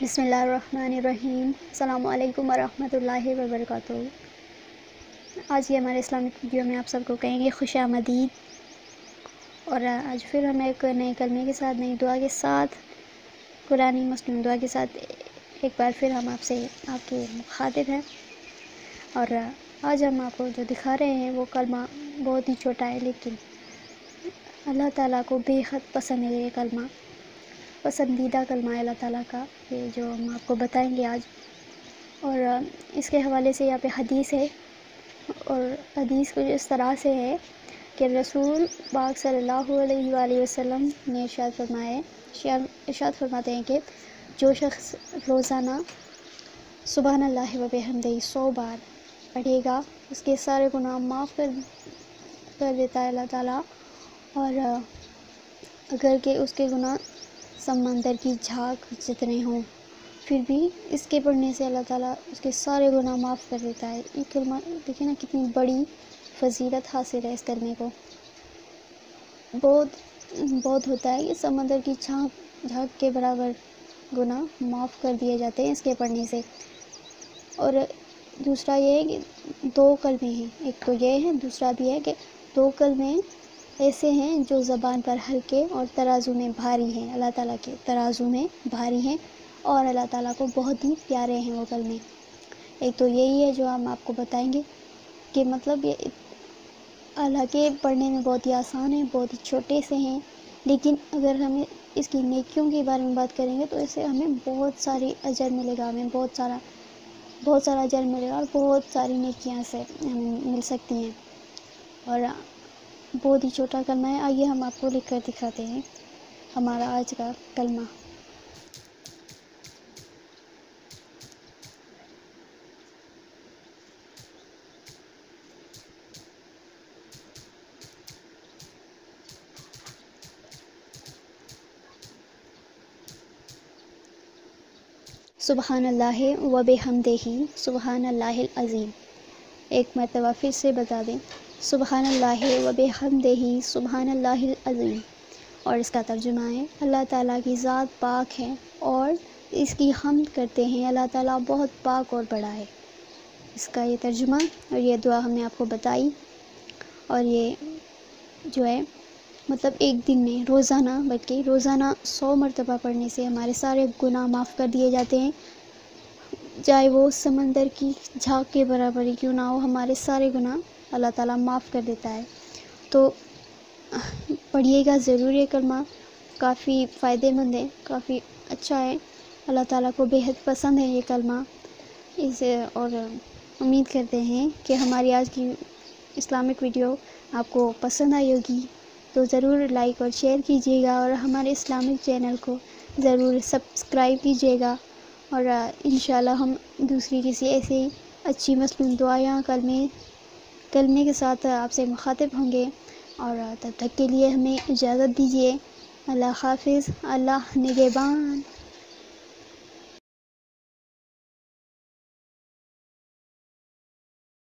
بسم اللہ الرحمن الرحیم۔ السلام علیکم ورحمۃ اللہ وبرکاتہ۔ آج کے ہمارے اسلامک ویڈیو میں آپ سب کو کہیں گے خوش آمدید، اور آج پھر ہم ایک نئے کلمے کے ساتھ، نئی دعا کے ساتھ، قرآنی مسلم دعا کے ساتھ ایک بار پھر ہم آپ سے آپ کے مخاطب ہیں۔ اور آج ہم آپ کو جو دکھا رہے ہیں وہ کلمہ بہت ہی چھوٹا ہے، لیکن اللہ تعالیٰ کو بے حد پسند ہے۔ یہ کلمہ پسندیدہ کلمہ ہے اللہ تعالیٰ کا، یہ جو ہم آپ کو بتائیں گے آج۔ اور اس کے حوالے سے یہاں پہ حدیث ہے، اور حدیث کچھ اس طرح سے ہے کہ رسول پاک صلی اللہ علیہ وآلہ وسلم نے ارشاد فرماتے ہیں کہ جو شخص روزانہ سبحان اللہ و بحمدہ 100 بار پڑھے گا، اس کے سارے گناہ معاف کر دیتا ہے اللہ تعالیٰ۔ اور اگر کہ اس کے گناہ سمندر کی جھاگ جتنے ہوں، پھر بھی اس کے پڑھنے سے اللہ تعالیٰ اس کے سارے گناہ معاف کر دیتا ہے۔ یہ کلمہ دیکھیں نا کتنی بڑی فضیلت حاصل ہے اس کلمے کو۔ بہت ہوتا ہے کہ سمندر کی جھاگ کے برابر گناہ معاف کر دیے جاتے ہیں اس کے پڑھنے سے۔ اور دوسرا یہ ہے کہ 2 کلمے ہیں، ایک تو یہ ہے، دوسرا بھی ہے کہ 2 کلمے ایسے ہیں جو زبان پر ہلکے اور ترازو میں بھاری ہیں، اللہ تعالیٰ کے ترازو میں بھاری ہیں، اور اللہ تعالیٰ کو بہت ہی پیارے ہیں وہ کلمے۔ ایک تو یہی ہے جو ہم آپ کو بتائیں گے کہ مطلب یہ حالانکہ پڑھنے میں بہت ہی آسان ہے، بہت ہی چھوٹے سے ہیں، لیکن اگر ہمیں اس کی نیکیوں کے بارے میں بات کریں گے تو اس سے ہمیں بہت ساری اجر ملے گا، ہمیں بہت سارا اجر ملے گا، اور بہت ساری نیکیاں سے ہمیں مل سکتی ہیں۔ اور بہت ہی چھوٹا کلمہ ہے۔ آئیے ہم آپ کو لکھ کر دکھاتے ہیں ہمارا آج کا کلمہ۔ سبحان اللہ و بحمدہ سبحان اللہ العظیم۔ ایک مرتبہ پھر سے بتا دیں، سبحان اللہ و بحمدہ سبحان اللہ العظیم۔ اور اس کا ترجمہ ہے، اللہ تعالیٰ کی ذات پاک ہے اور اس کی حمد کرتے ہیں، اللہ تعالیٰ بہت پاک اور بڑا ہے۔ اس کا یہ ترجمہ اور یہ دعا ہم نے آپ کو بتائی۔ اور یہ جو ہے مطلب ایک دن میں روزانہ، بلکہ روزانہ 100 مرتبہ پڑھنے سے ہمارے سارے گناہ معاف کر دیے جاتے ہیں، چاہے وہ سمندر کی جھاگ کے برابر ہی کیوں نہ ہو، ہمارے سارے گناہ اللہ تعالیٰ معاف کر دیتا ہے۔ تو پڑھیے گا ضرور، یہ کلمہ کافی فائدہ مند ہے، کافی اچھا ہے، اللہ تعالیٰ کو بے حد پسند ہے یہ کلمہ۔ اور امید کرتے ہیں کہ ہماری آج کی اسلامک ویڈیو آپ کو پسند آئی ہوگی، تو ضرور لائک اور شیئر کیجیے گا، اور ہمارے اسلامک چینل کو ضرور سبسکرائب کیجیے گا۔ اور انشاءاللہ ہم دوسری کسی ایسی اچھی مسلم دعا یا کلمے کے ساتھ آپ سے مخاطب ہوں گے، اور تب تک کے لیے ہمیں اجازت دیجیے۔ اللہ حافظ، اللہ نگہبان۔